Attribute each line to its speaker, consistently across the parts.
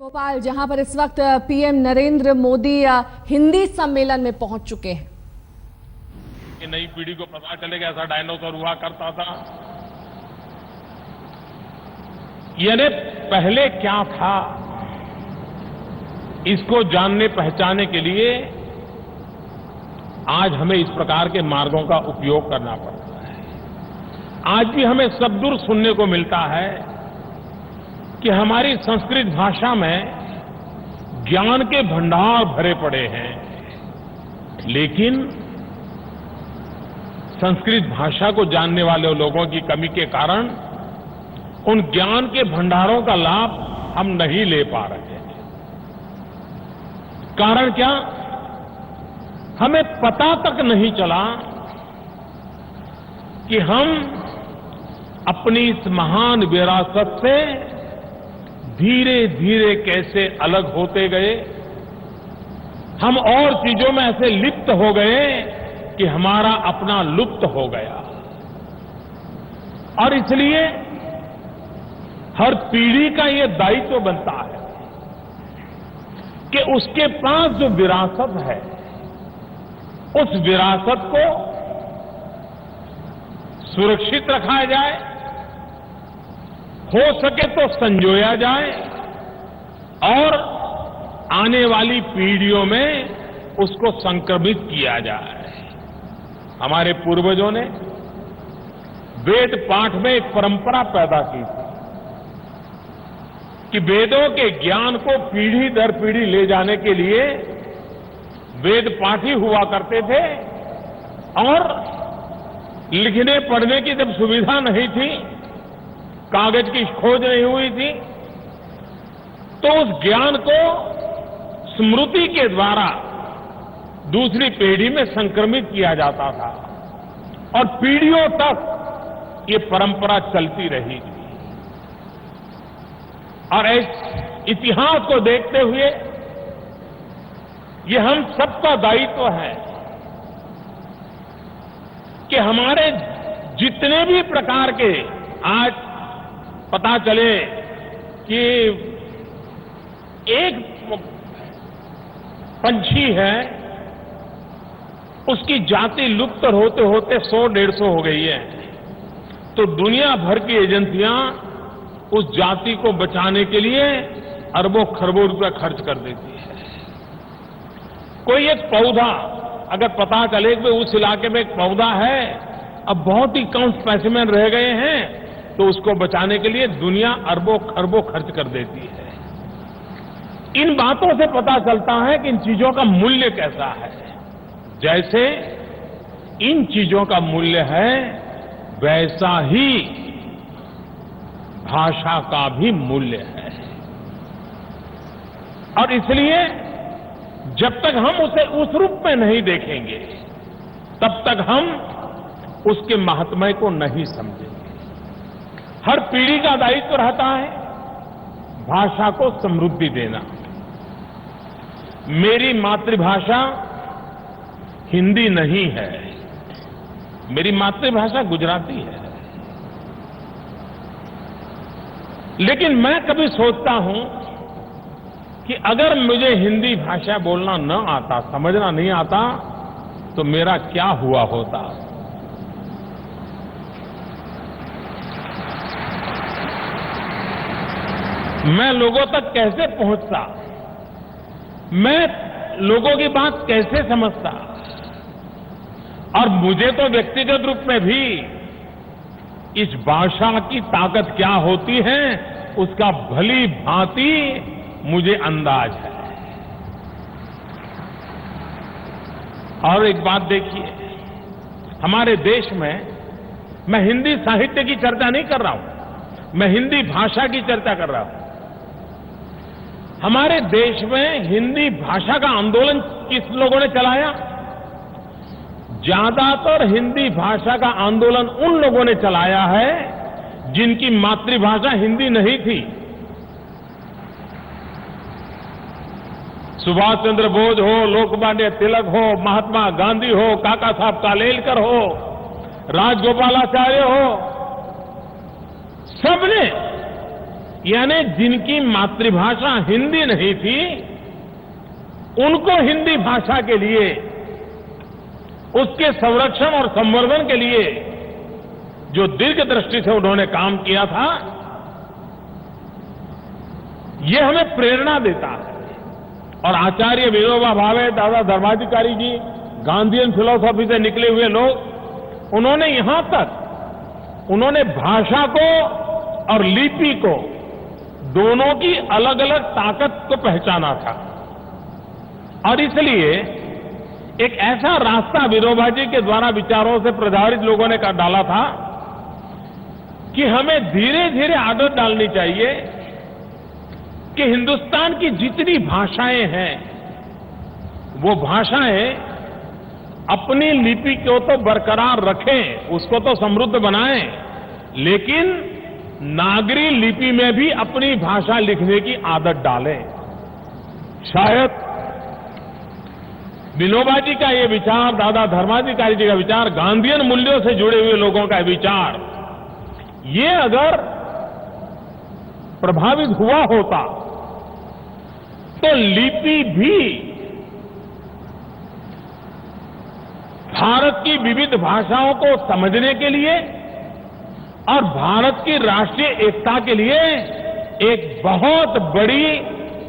Speaker 1: भोपाल, जहां पर इस वक्त पीएम नरेंद्र मोदी हिंदी सम्मेलन में पहुंच चुके हैं।
Speaker 2: कि नई पीढ़ी को पता चलेगा ऐसा डायनासोर हुआ करता था। यानी पहले क्या था, इसको जानने पहचानने के लिए आज हमें इस प्रकार के मार्गों का उपयोग करना पड़ता है। आज भी हमें सद्दूर सुनने को मिलता है कि हमारी संस्कृत भाषा में ज्ञान के भंडार भरे पड़े हैं, लेकिन संस्कृत भाषा को जानने वाले लोगों की कमी के कारण उन ज्ञान के भंडारों का लाभ हम नहीं ले पा रहे हैं। कारण क्या? हमें पता तक नहीं चला कि हम अपनी इस महान विरासत से धीरे धीरे कैसे अलग होते गए। हम और चीजों में ऐसे लिप्त हो गए कि हमारा अपना लुप्त हो गया। और इसलिए हर पीढ़ी का ये दायित्व बनता है कि उसके पास जो विरासत है, उस विरासत को सुरक्षित रखा जाए, हो सके तो संजोया जाए और आने वाली पीढ़ियों में उसको संक्रमित किया जाए। हमारे पूर्वजों ने वेद पाठ में एक परंपरा पैदा की थी कि वेदों के ज्ञान को पीढ़ी दर पीढ़ी ले जाने के लिए वेद पाठी हुआ करते थे, और लिखने पढ़ने की जब सुविधा नहीं थी, कागज की खोज नहीं हुई थी, तो उस ज्ञान को स्मृति के द्वारा दूसरी पीढ़ी में संक्रमित किया जाता था और पीढ़ियों तक ये परंपरा चलती रही। और इस इतिहास को देखते हुए ये हम सबका दायित्व है कि हमारे जितने भी प्रकार के आज पता चले कि एक पंछी है, उसकी जाति लुप्त होते होते 100-150 हो गई है, तो दुनिया भर की एजेंसियां उस जाति को बचाने के लिए अरबों खरबों रुपया खर्च कर देती है। कोई एक पौधा अगर पता चले कि उस इलाके में एक पौधा है, अब बहुत ही कम स्पेसिमेन रह गए हैं, तो उसको बचाने के लिए दुनिया अरबों खरबों खर्च कर देती है। इन बातों से पता चलता है कि इन चीजों का मूल्य कैसा है। जैसे इन चीजों का मूल्य है, वैसा ही भाषा का भी मूल्य है। और इसलिए जब तक हम उसे उस रूप में नहीं देखेंगे, तब तक हम उसके महात्म्य को नहीं समझेंगे। हर पीढ़ी का दायित्व रहता है भाषा को समृद्धि देना। मेरी मातृभाषा हिंदी नहीं है, मेरी मातृभाषा गुजराती है। लेकिन मैं कभी सोचता हूं कि अगर मुझे हिंदी भाषा बोलना न आता, समझना नहीं आता, तो मेरा क्या हुआ होता। मैं लोगों तक कैसे पहुंचता, मैं लोगों की बात कैसे समझता, और मुझे तो व्यक्तिगत रूप में भी इस भाषा की ताकत क्या होती है उसका भली भांति मुझे अंदाज है। और एक बात देखिए, हमारे देश में, मैं हिंदी साहित्य की चर्चा नहीं कर रहा हूं, मैं हिंदी भाषा की चर्चा कर रहा हूं। हमारे देश में हिंदी भाषा का आंदोलन किस लोगों ने चलाया? ज्यादातर हिंदी भाषा का आंदोलन उन लोगों ने चलाया है जिनकी मातृभाषा हिंदी नहीं थी। सुभाष चंद्र बोस हो, लोकमान्य तिलक हो, महात्मा गांधी हो, काका साहब कालेलकर हो, राजगोपालाचार्य हो, सबने यानी जिनकी मातृभाषा हिंदी नहीं थी, उनको हिंदी भाषा के लिए, उसके संरक्षण और संवर्धन के लिए जो दीर्घ दृष्टि से उन्होंने काम किया था, ये हमें प्रेरणा देता है। और आचार्य विनोबा भावे, दादा धर्माधिकारी जी, गांधीयन फिलॉसफी से निकले हुए लोग, उन्होंने यहां तक उन्होंने भाषा को और लिपि को, दोनों की अलग अलग ताकत को पहचाना था। और इसलिए एक ऐसा रास्ता विनोबा जी के द्वारा विचारों से प्रभावित लोगों ने डाला था कि हमें धीरे धीरे आदत डालनी चाहिए कि हिंदुस्तान की जितनी भाषाएं हैं, वो भाषाएं अपनी लिपि को तो बरकरार रखें, उसको तो समृद्ध बनाएं, लेकिन नागरी लिपि में भी अपनी भाषा लिखने की आदत डालें। शायद विनोबा जी का ये विचार, दादा धर्माधिकारी जी का विचार, गांधीयन मूल्यों से जुड़े हुए लोगों का विचार, ये अगर प्रभावित हुआ होता तो लिपि भी भारत की विविध भाषाओं को समझने के लिए और भारत की राष्ट्रीय एकता के लिए एक बहुत बड़ी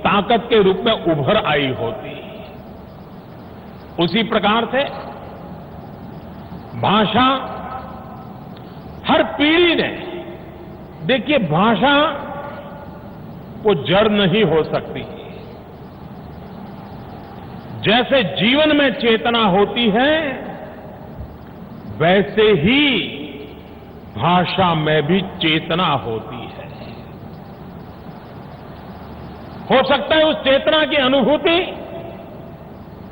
Speaker 2: ताकत के रूप में उभर आई होती। उसी प्रकार से भाषा हर पीढ़ी ने, देखिए भाषा वो जड़ नहीं हो सकती। जैसे जीवन में चेतना होती है, वैसे ही भाषा में भी चेतना होती है। हो सकता है उस चेतना की अनुभूति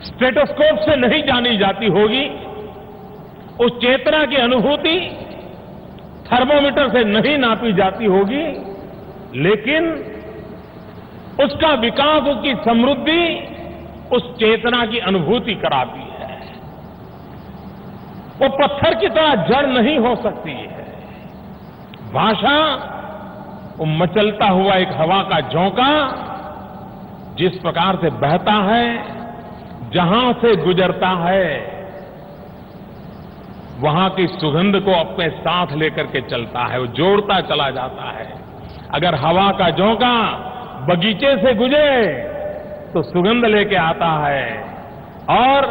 Speaker 2: स्टेथोस्कोप से नहीं जानी जाती होगी, उस चेतना की अनुभूति थर्मोमीटर से नहीं नापी जाती होगी, लेकिन उसका विकास, उसकी समृद्धि उस चेतना की अनुभूति कराती है। वो पत्थर की तरह जड़ नहीं हो सकती है। भाषा वो मचलता हुआ एक हवा का झोंका, जिस प्रकार से बहता है, जहां से गुजरता है, वहां की सुगंध को अपने साथ लेकर के चलता है, वो जोड़ता चला जाता है। अगर हवा का झोंका बगीचे से गुजरे तो सुगंध लेके आता है, और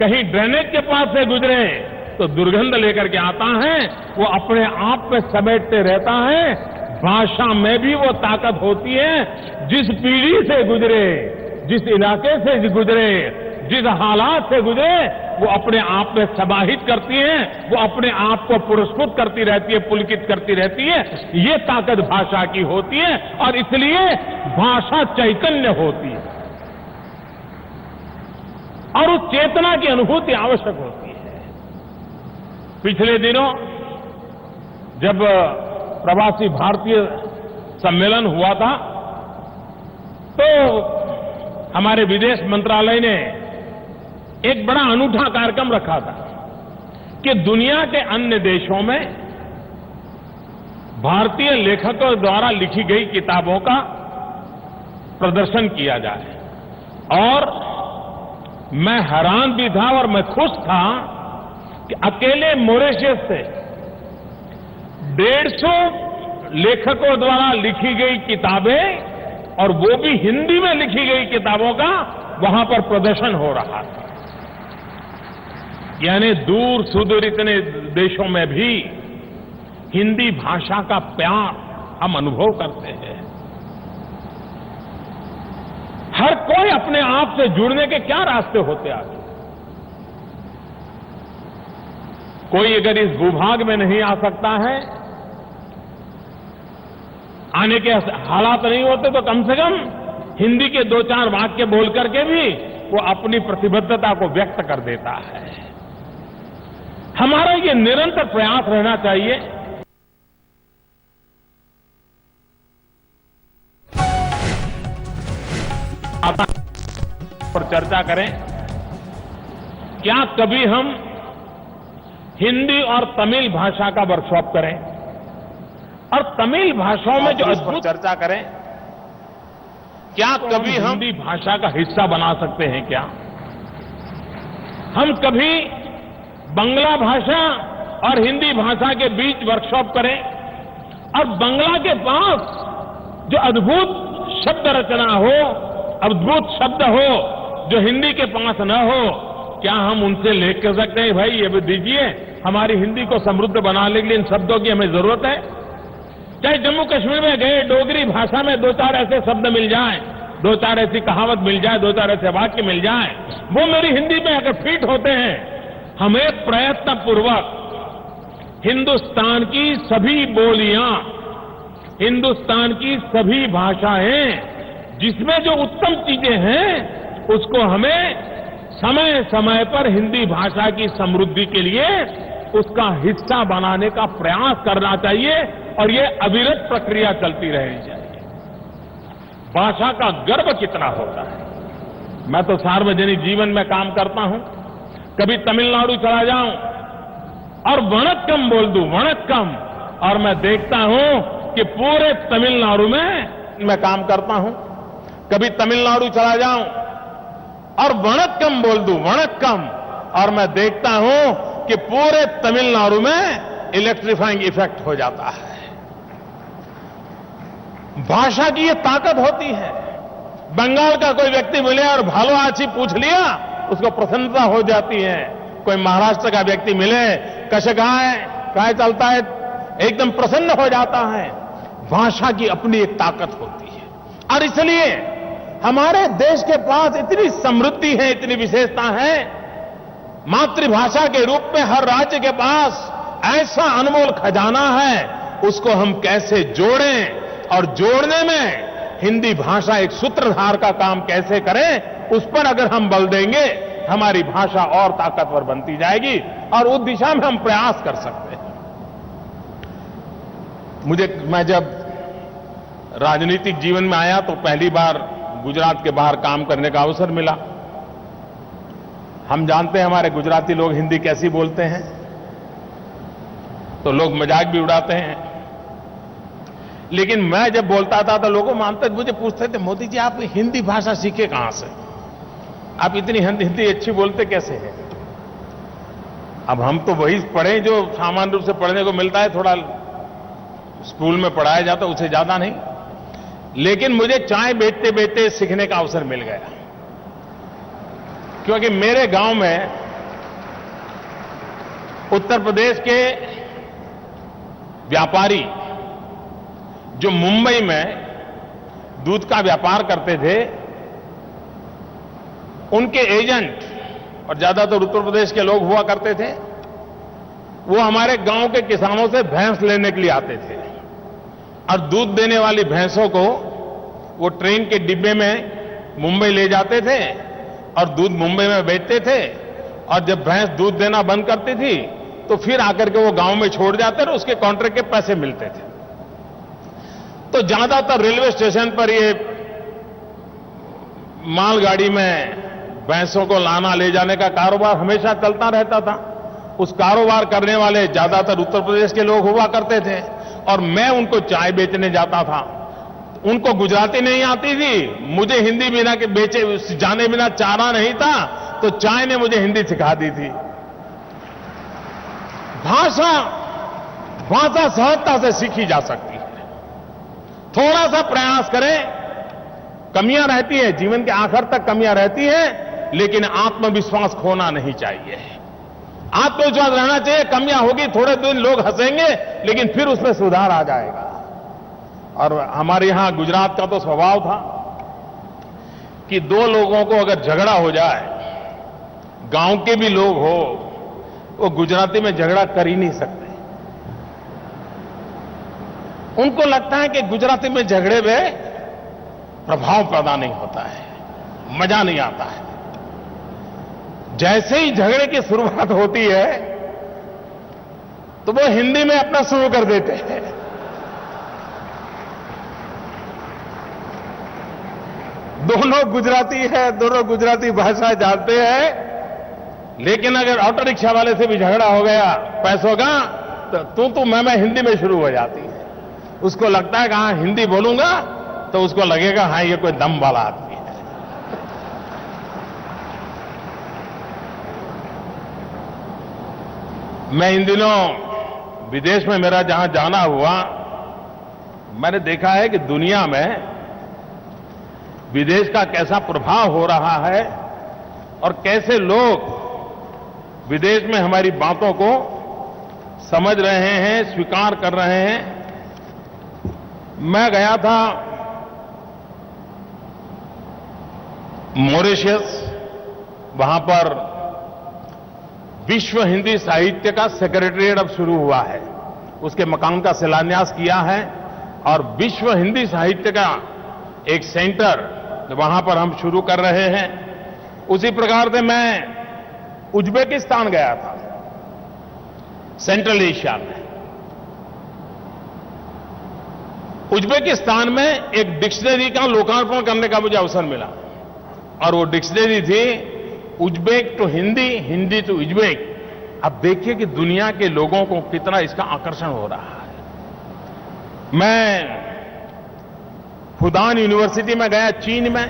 Speaker 2: कहीं ड्रेनेज के पास से गुजरे तो दुर्गंध लेकर के आता है। वो अपने आप में समेटते रहता है। भाषा में भी वो ताकत होती है। जिस पीढ़ी से गुजरे, जिस इलाके से गुजरे, जिस हालात से गुजरे, वो अपने आप में समाहित करती है, वो अपने आप को पुरस्कृत करती रहती है, पुलकित करती रहती है। ये ताकत भाषा की होती है, और इसलिए भाषा चैतन्य होती है, और उस चेतना की अनुभूति आवश्यक होती है। पिछले दिनों जब प्रवासी भारतीय सम्मेलन हुआ था, तो हमारे विदेश मंत्रालय ने एक बड़ा अनूठा कार्यक्रम रखा था कि दुनिया के अन्य देशों में भारतीय लेखकों द्वारा लिखी गई किताबों का प्रदर्शन किया जाए। और मैं हैरान भी था और मैं खुश था कि अकेले मॉरिशस से 150 लेखकों द्वारा लिखी गई किताबें, और वो भी हिंदी में लिखी गई किताबों का वहां पर प्रदर्शन हो रहा था। यानी दूर सुदूर इतने देशों में भी हिंदी भाषा का प्यार हम अनुभव करते हैं। हर कोई अपने आप से जुड़ने के क्या रास्ते होते आगे। कोई अगर इस भूभाग में नहीं आ सकता है, आने के हालात नहीं होते, तो कम से कम हिंदी के 2-4 वाक्य बोल करके भी वो अपनी प्रतिबद्धता को व्यक्त कर देता है। हमारा ये निरंतर प्रयास रहना चाहिए। पर चर्चा करें, क्या कभी हम हिंदी और तमिल भाषा का वर्कशॉप करें? और तमिल भाषाओं में जो
Speaker 3: इस पर
Speaker 2: अद्भुत
Speaker 3: चर्चा करें। क्या कभी हम
Speaker 2: हिंदी भाषा का हिस्सा बना सकते हैं क्या? हम कभी बंगला भाषा और हिंदी भाषा के बीच वर्कशॉप करें और बंगला के पास जो अद्भुत शब्द रचना हो, अद्भुत शब्द हो जो हिंदी के पास न हो, क्या हम उनसे लेख कर सकते हैं भाई ये भी दीजिए, हमारी हिंदी को समृद्ध बनाने के लिए इन शब्दों की हमें जरूरत है? चाहे जम्मू कश्मीर में गए डोगरी भाषा में दो चार ऐसे शब्द मिल जाएं, दो चार ऐसी कहावत मिल जाए, दो चार ऐसे वाक्य मिल जाएं, वो मेरी हिंदी में अगर फिट होते हैं, हमें प्रयत्न पूर्वक हिंदुस्तान की सभी बोलियां, हिंदुस्तान की सभी भाषाएं जिसमें जो उत्तम चीजें हैं उसको हमें समय समय पर हिंदी भाषा की समृद्धि के लिए उसका हिस्सा बनाने का प्रयास करना चाहिए और ये अविरत प्रक्रिया चलती रहनी चाहिए। भाषा का गर्व कितना होता है। मैं तो सार्वजनिक जीवन में काम करता हूं, कभी तमिलनाडु चला जाऊं और वणक्कम बोल दूं, वणक्कम, और मैं देखता हूं कि पूरे तमिलनाडु में मैं काम करता हूं, कभी तमिलनाडु चला जाऊं और वणक्कम बोल दूं, वणक्कम, और मैं देखता हूं कि पूरे तमिलनाडु में इलेक्ट्रीफाइंग इफेक्ट हो जाता है। भाषा की ये ताकत होती है। बंगाल का कोई व्यक्ति मिले और भालो आची पूछ लिया, उसको प्रसन्नता हो जाती है। कोई महाराष्ट्र का व्यक्ति मिले, कशे काय चलता है, एकदम प्रसन्न हो जाता है। भाषा की अपनी एक ताकत होती है और इसलिए हमारे देश के पास इतनी समृद्धि है, इतनी विशेषता है। मातृभाषा के रूप में हर राज्य के पास ऐसा अनमोल खजाना है, उसको हम कैसे जोड़ें और जोड़ने में हिंदी भाषा एक सूत्रधार का काम कैसे करें, उस पर अगर हम बल देंगे हमारी भाषा और ताकतवर बनती जाएगी और उस दिशा में हम प्रयास कर सकते हैं। मैं जब राजनीतिक जीवन में आया तो पहली बार गुजरात के बाहर काम करने का अवसर मिला। हम जानते हैं हमारे गुजराती लोग हिंदी कैसी बोलते हैं, तो लोग मजाक भी उड़ाते हैं। लेकिन मैं जब बोलता था तो लोगों मानते मुझे पूछते थे, मोदी जी आप हिंदी भाषा सीखे कहां से, आप इतनी हिंदी अच्छी बोलते कैसे हैं? अब हम तो वही पढ़े जो सामान्य रूप से पढ़ने को मिलता है, थोड़ा स्कूल में पढ़ाया जाता उसे ज्यादा नहीं। लेकिन मुझे चाय बेचते बेचते सीखने का अवसर मिल गया, क्योंकि मेरे गांव में उत्तर प्रदेश के व्यापारी जो मुंबई में दूध का व्यापार करते थे, उनके एजेंट, और ज्यादातर उत्तर प्रदेश के लोग हुआ करते थे, वो हमारे गांव के किसानों से भैंस लेने के लिए आते थे और दूध देने वाली भैंसों को वो ट्रेन के डिब्बे में मुंबई ले जाते थे और दूध मुंबई में बेचते थे। और जब भैंस दूध देना बंद करती थी तो फिर आकर के वो गांव में छोड़ जाते और उसके कॉन्ट्रैक्ट के पैसे मिलते थे। तो ज्यादातर रेलवे स्टेशन पर ये मालगाड़ी में भैंसों को लाना ले जाने का कारोबार हमेशा चलता रहता था। उस कारोबार करने वाले ज्यादातर उत्तर प्रदेश के लोग हुआ करते थे और मैं उनको चाय बेचने जाता था। उनको गुजराती नहीं आती थी, मुझे हिंदी बिना के बेचे जाने बिना चारा नहीं था, तो चाय ने मुझे हिंदी सिखा दी थी। भाषा सहजता से सीखी जा सकती है। थोड़ा सा प्रयास करें, कमियां रहती है, जीवन के आखिर तक कमियां रहती हैं, लेकिन आत्मविश्वास खोना नहीं चाहिए। आत्मविश्वास रहना चाहिए। कमियां होगी, थोड़े दिन लोग हंसेंगे, लेकिन फिर उसमें सुधार आ जाएगा। और हमारे यहां गुजरात का तो स्वभाव था कि दो लोगों को अगर झगड़ा हो जाए, गांव के भी लोग हो, वो गुजराती में झगड़ा कर ही नहीं सकते। उनको लगता है कि गुजराती में झगड़े में प्रभाव पैदा नहीं होता है, मजा नहीं आता है। जैसे ही झगड़े की शुरुआत होती है तो वो हिंदी में अपना शुरू कर देते हैं। दोनों गुजराती है, दोनों गुजराती भाषा जानते हैं, लेकिन अगर ऑटो रिक्शा वाले से भी झगड़ा हो गया पैसों का, तो तू मैं हिंदी में शुरू हो जाती है।
Speaker 3: उसको लगता है कि हाँ हिंदी बोलूंगा तो उसको लगेगा हाँ ये कोई दम वाला आदमी है। मैं इन दिनों विदेश में मेरा जहां जाना हुआ, मैंने देखा है कि दुनिया में विदेश का कैसा प्रभाव हो रहा है और कैसे लोग विदेश में हमारी बातों को समझ रहे हैं, स्वीकार कर रहे हैं। मैं गया था मॉरिशस, वहां पर विश्व हिंदी साहित्य का सेक्रेटेरिएट अब शुरू हुआ है, उसके मकान का शिलान्यास किया है और विश्व हिंदी साहित्य का एक सेंटर वहां पर हम शुरू कर रहे हैं। उसी प्रकार से मैं उज्बेकिस्तान गया था, सेंट्रल एशिया में। उज्बेकिस्तान में एक डिक्शनरी का लोकार्पण करने का मुझे अवसर मिला और वो डिक्शनरी थी Uzbek to Hindi, Hindi to Uzbek. अब देखिए कि दुनिया के लोगों को कितना इसका आकर्षण हो रहा है। मैं फुदान यूनिवर्सिटी में गया चीन में,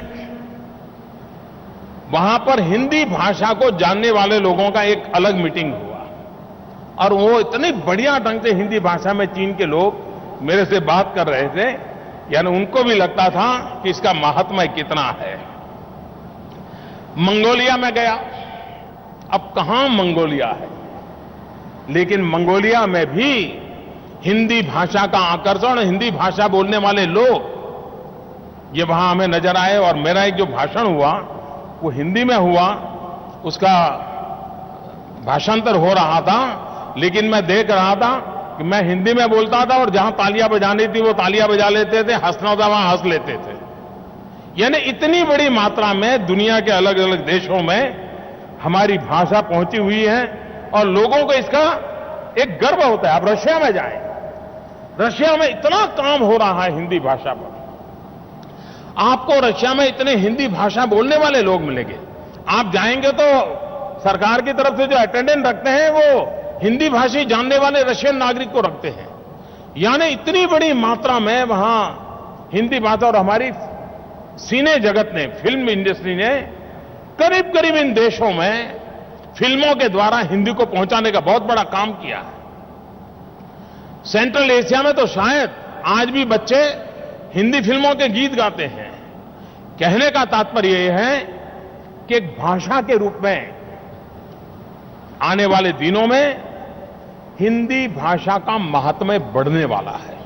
Speaker 3: वहां पर हिंदी भाषा को जानने वाले लोगों का एक अलग मीटिंग हुआ और वो इतने बढ़िया ढंग से हिंदी भाषा में चीन के लोग मेरे से बात कर रहे थे, यानी उनको भी लगता था कि इसका महात्म्य कितना है। मंगोलिया में गया, अब कहां मंगोलिया है, लेकिन मंगोलिया में भी हिंदी भाषा का आकर्षण, हिंदी भाषा बोलने वाले लोग ये वहां हमें नजर आए। और मेरा एक जो भाषण हुआ वो हिंदी में हुआ, उसका भाषांतर हो रहा था, लेकिन मैं देख रहा था कि मैं हिंदी में बोलता था और जहां तालियां बजानी थी वो तालियां बजा लेते थे, हंसना था वहां हंस लेते थे। यानी इतनी बड़ी मात्रा में दुनिया के अलग अलग देशों में हमारी भाषा पहुंची हुई है और लोगों को इसका एक गर्व होता है। आप रशिया में जाएं, रशिया में इतना काम हो रहा है हिंदी भाषा पर, आपको रशिया में इतने हिंदी भाषा बोलने वाले लोग मिलेंगे। आप जाएंगे तो सरकार की तरफ से जो अटेंडेंट रखते हैं वो हिंदी भाषी जानने वाले रशियन नागरिक को रखते हैं। यानी इतनी बड़ी मात्रा में वहां हिंदी भाषा, और हमारी सिने जगत ने, फिल्म इंडस्ट्री ने करीब करीब इन देशों में फिल्मों के द्वारा हिंदी को पहुंचाने का बहुत बड़ा काम किया है। सेंट्रल एशिया में तो शायद आज भी बच्चे हिंदी फिल्मों के गीत गाते हैं। कहने का तात्पर्य यह है कि एक भाषा के रूप में आने वाले दिनों में हिंदी भाषा का महात्म्य बढ़ने वाला है।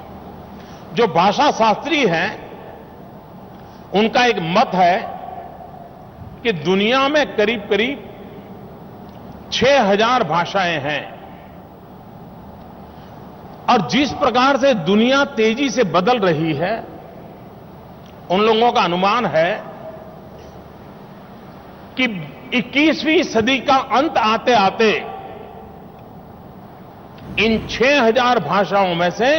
Speaker 3: जो भाषा शास्त्री हैं उनका एक मत है कि दुनिया में करीब करीब 6000 भाषाएं हैं और जिस प्रकार से दुनिया तेजी से बदल रही है, उन लोगों का अनुमान है कि 21वीं सदी का अंत आते आते इन 6000 भाषाओं में से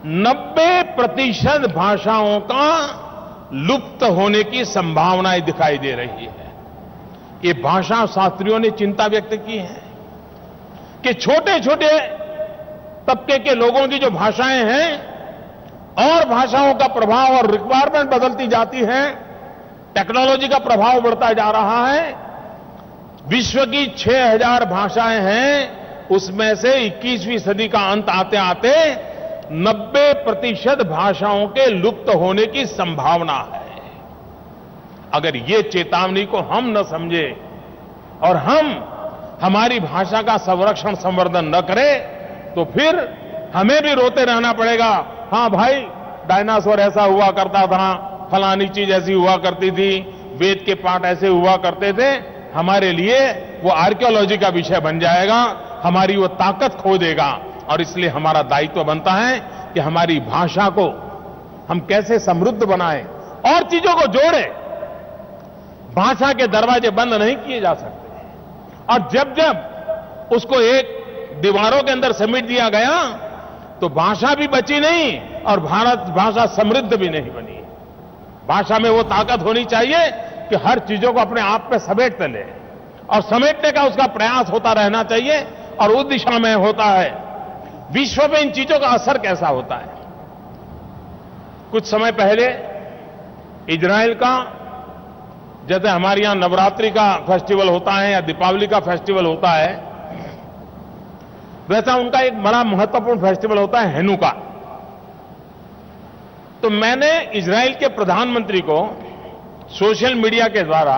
Speaker 3: 90% भाषाओं का लुप्त होने की संभावनाएं दिखाई दे रही है। ये भाषा शास्त्रियों ने चिंता व्यक्त की है कि छोटे छोटे तबके के लोगों की जो भाषाएं हैं और भाषाओं का प्रभाव और रिक्वायरमेंट बदलती जाती है, टेक्नोलॉजी का प्रभाव बढ़ता जा रहा है। विश्व की 6000 भाषाएं हैं, उसमें से 21वीं सदी का अंत आते आते 90% भाषाओं के लुप्त होने की संभावना है। अगर ये चेतावनी को हम न समझे और हम हमारी भाषा का संरक्षण संवर्धन न करें तो फिर हमें भी रोते रहना पड़ेगा। हां भाई, डायनासोर ऐसा हुआ करता था, फलानी चीज ऐसी हुआ करती थी, वेद के पाठ ऐसे हुआ करते थे। हमारे लिए वो आर्कियोलॉजी का विषय बन जाएगा, हमारी वो ताकत खो देगा। और इसलिए हमारा दायित्व बनता है कि हमारी भाषा को हम कैसे समृद्ध बनाएं और चीजों को जोड़ें। भाषा के दरवाजे बंद नहीं किए जा सकते और जब जब उसको एक दीवारों के अंदर समेट दिया गया तो भाषा भी बची नहीं और भारत भाषा समृद्ध भी नहीं बनी। भाषा में वो ताकत होनी चाहिए कि हर चीजों को अपने आप में समेटते ले और समेटने का उसका प्रयास होता रहना चाहिए और उस दिशा में होता है विश्व में इन चीजों का असर कैसा होता है। कुछ समय पहले इजराइल का, जैसे हमारे यहां नवरात्रि का फेस्टिवल होता है या दीपावली का फेस्टिवल होता है, वैसा उनका एक बड़ा महत्वपूर्ण फेस्टिवल होता है हैनुका। तो मैंने इजराइल के प्रधानमंत्री को सोशल मीडिया के द्वारा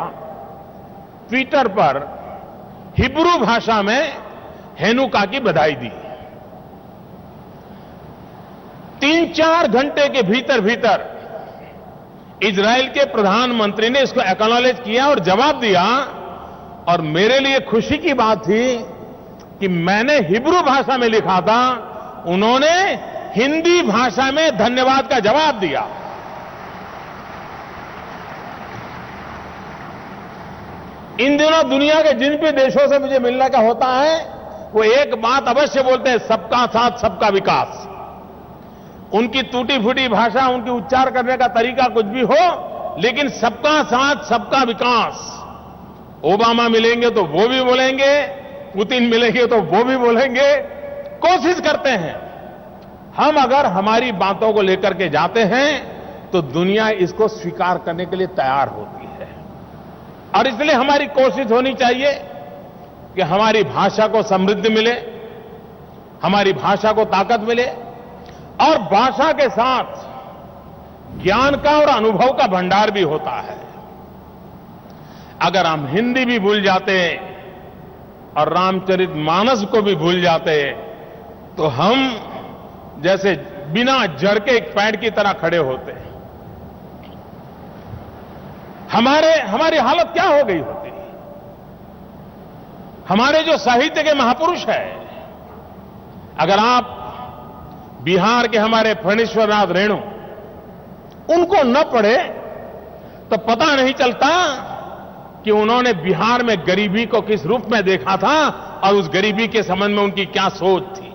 Speaker 3: ट्विटर पर हिब्रू भाषा में हैनुका की बधाई दी। 3-4 घंटे के भीतर भीतर इजराइल के प्रधानमंत्री ने इसको एक्नॉलेज किया और जवाब दिया। और मेरे लिए खुशी की बात थी कि मैंने हिब्रू भाषा में लिखा था, उन्होंने हिंदी भाषा में धन्यवाद का जवाब दिया। इन दिनों दुनिया के जिन भी देशों से मुझे मिलने का होता है, वो एक बात अवश्य बोलते हैं, सबका साथ सबका विकास। उनकी टूटी फूटी भाषा, उनकी उच्चार करने का तरीका कुछ भी हो, लेकिन सबका साथ सबका विकास। ओबामा मिलेंगे तो वो भी बोलेंगे, पुतिन मिलेंगे तो वो भी बोलेंगे। कोशिश करते हैं। हम अगर हमारी बातों को लेकर के जाते हैं तो दुनिया इसको स्वीकार करने के लिए तैयार होती है। और इसलिए हमारी कोशिश होनी चाहिए कि हमारी भाषा को समृद्धि मिले, हमारी भाषा को ताकत मिले, और भाषा के साथ ज्ञान का और अनुभव का भंडार भी होता है। अगर हम हिंदी भी भूल जाते और रामचरितमानस को भी भूल जाते तो हम जैसे बिना जड़ के एक पेड़ की तरह खड़े होते। हमारी हालत क्या हो गई होती। हमारे जो साहित्य के महापुरुष हैं, अगर आप बिहार के हमारे फणीश्वरनाथ रेणु उनको न पढ़े तो पता नहीं चलता कि उन्होंने बिहार में गरीबी को किस रूप में देखा था और उस गरीबी के संबंध में उनकी क्या सोच थी।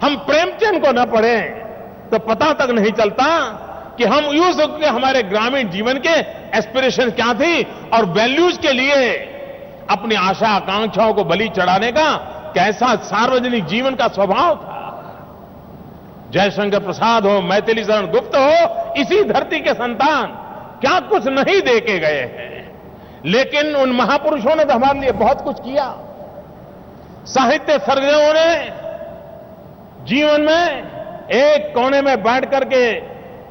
Speaker 3: हम प्रेमचंद को न पढ़ें तो पता तक नहीं चलता कि हम यूं के हमारे ग्रामीण जीवन के एस्पिरेशन क्या थी और वैल्यूज के लिए अपनी आशा आकांक्षाओं को बलि चढ़ाने का कैसा सार्वजनिक जीवन का स्वभाव था। जयशंकर प्रसाद हो, मैथिली शरण गुप्त हो, इसी धरती के संतान क्या कुछ नहीं दे के गए हैं। लेकिन उन महापुरुषों ने तो हमारे लिए बहुत कुछ किया। साहित्य सर्जकों ने जीवन में एक कोने में बैठ करके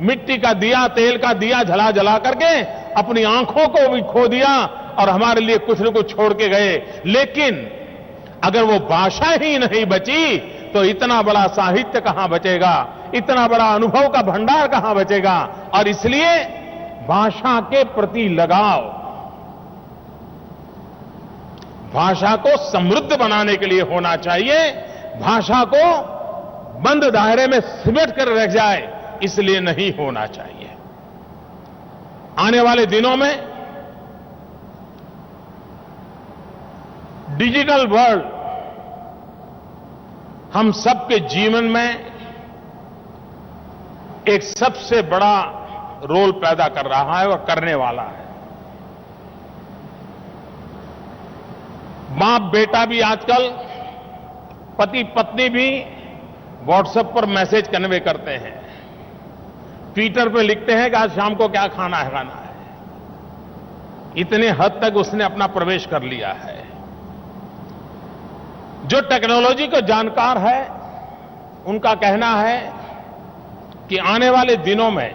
Speaker 3: मिट्टी का दिया, तेल का दिया जला जला करके अपनी आंखों को भी खो दिया और हमारे लिए कुछ न कुछ छोड़ के गए। लेकिन अगर वो भाषा ही नहीं बची तो इतना बड़ा साहित्य कहां बचेगा, इतना बड़ा अनुभव का भंडार कहां बचेगा। और इसलिए भाषा के प्रति लगाव, भाषा को समृद्ध बनाने के लिए होना चाहिए। भाषा को बंद दायरे में सिमट कर रह जाए इसलिए नहीं होना चाहिए। आने वाले दिनों में डिजिटल वर्ल्ड हम सबके जीवन में एक सबसे बड़ा रोल पैदा कर रहा है और करने वाला है। बाप बेटा भी आजकल, पति पत्नी भी व्हाट्सएप पर मैसेज कन्वे करते हैं, ट्विटर पे लिखते हैं कि आज शाम को क्या खाना है। इतने हद तक उसने अपना प्रवेश कर लिया है। जो टेक्नोलॉजी को जानकार है उनका कहना है कि आने वाले दिनों में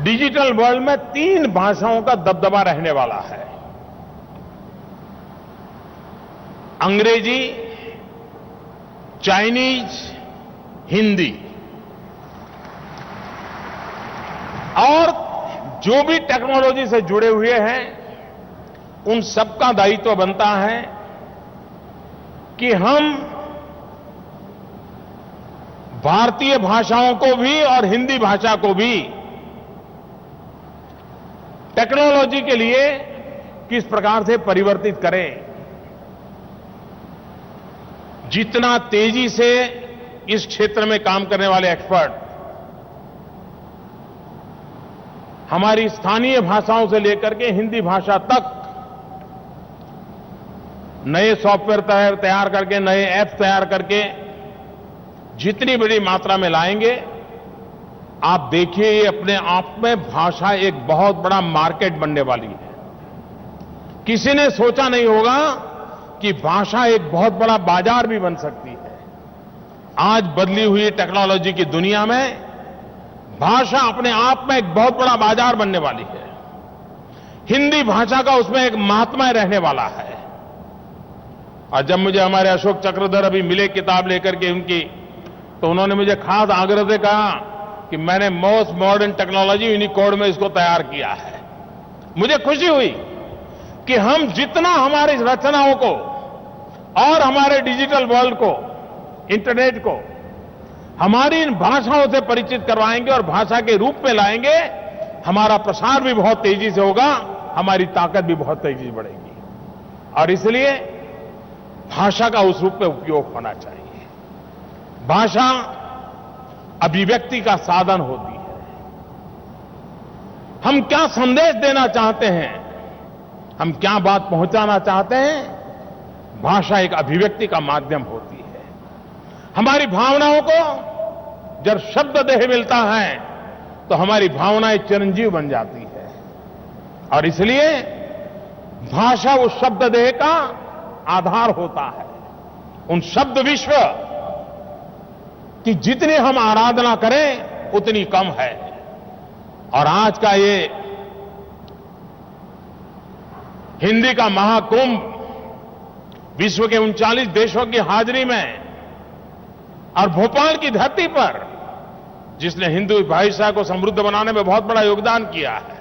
Speaker 3: डिजिटल वर्ल्ड में 3 भाषाओं का दबदबा रहने वाला है। अंग्रेजी, चाइनीज, हिंदी। और जो भी टेक्नोलॉजी से जुड़े हुए हैं उन सबका दायित्व बनता है कि हम भारतीय भाषाओं को भी और हिंदी भाषा को भी टेक्नोलॉजी के लिए किस प्रकार से परिवर्तित करें। जितना तेजी से इस क्षेत्र में काम करने वाले एक्सपर्ट हमारी स्थानीय भाषाओं से लेकर के हिंदी भाषा तक नए सॉफ्टवेयर तैयार करके, नए ऐप तैयार करके जितनी बड़ी मात्रा में लाएंगे, आप देखिए ये अपने आप में भाषा एक बहुत बड़ा मार्केट बनने वाली है। किसी ने सोचा नहीं होगा कि भाषा एक बहुत बड़ा बाजार भी बन सकती है। आज बदली हुई टेक्नोलॉजी की दुनिया में भाषा अपने आप में एक बहुत बड़ा बाजार बनने वाली है। हिंदी भाषा का उसमें एक महात्मा रहने वाला है। और जब मुझे हमारे अशोक चक्रधर अभी मिले किताब लेकर के उनकी, तो उन्होंने मुझे खास आग्रह से कहा कि मैंने मोस्ट मॉडर्न टेक्नोलॉजी यूनिकोड में इसको तैयार किया है। मुझे खुशी हुई कि हम जितना हमारी रचनाओं को और हमारे डिजिटल वर्ल्ड को, इंटरनेट को हमारी इन भाषाओं से परिचित करवाएंगे और भाषा के रूप में लाएंगे, हमारा प्रसार भी बहुत तेजी से होगा, हमारी ताकत भी बहुत तेजी से बढ़ेगी। और इसलिए भाषा का उस रूप में उपयोग होना चाहिए। भाषा अभिव्यक्ति का साधन होती है। हम क्या संदेश देना चाहते हैं, हम क्या बात पहुंचाना चाहते हैं, भाषा एक अभिव्यक्ति का माध्यम होती है। हमारी भावनाओं को जब शब्द देह मिलता है तो हमारी भावनाएं चिरंजीव बन जाती है। और इसलिए भाषा उस शब्द देह का आधार होता है। उन शब्द विश्व की जितनी हम आराधना करें उतनी कम है। और आज का ये हिंदी का महाकुंभ विश्व के 39 देशों की हाजिरी में और भोपाल की धरती पर, जिसने हिंदू भाषा को समृद्ध बनाने में बहुत बड़ा योगदान किया है,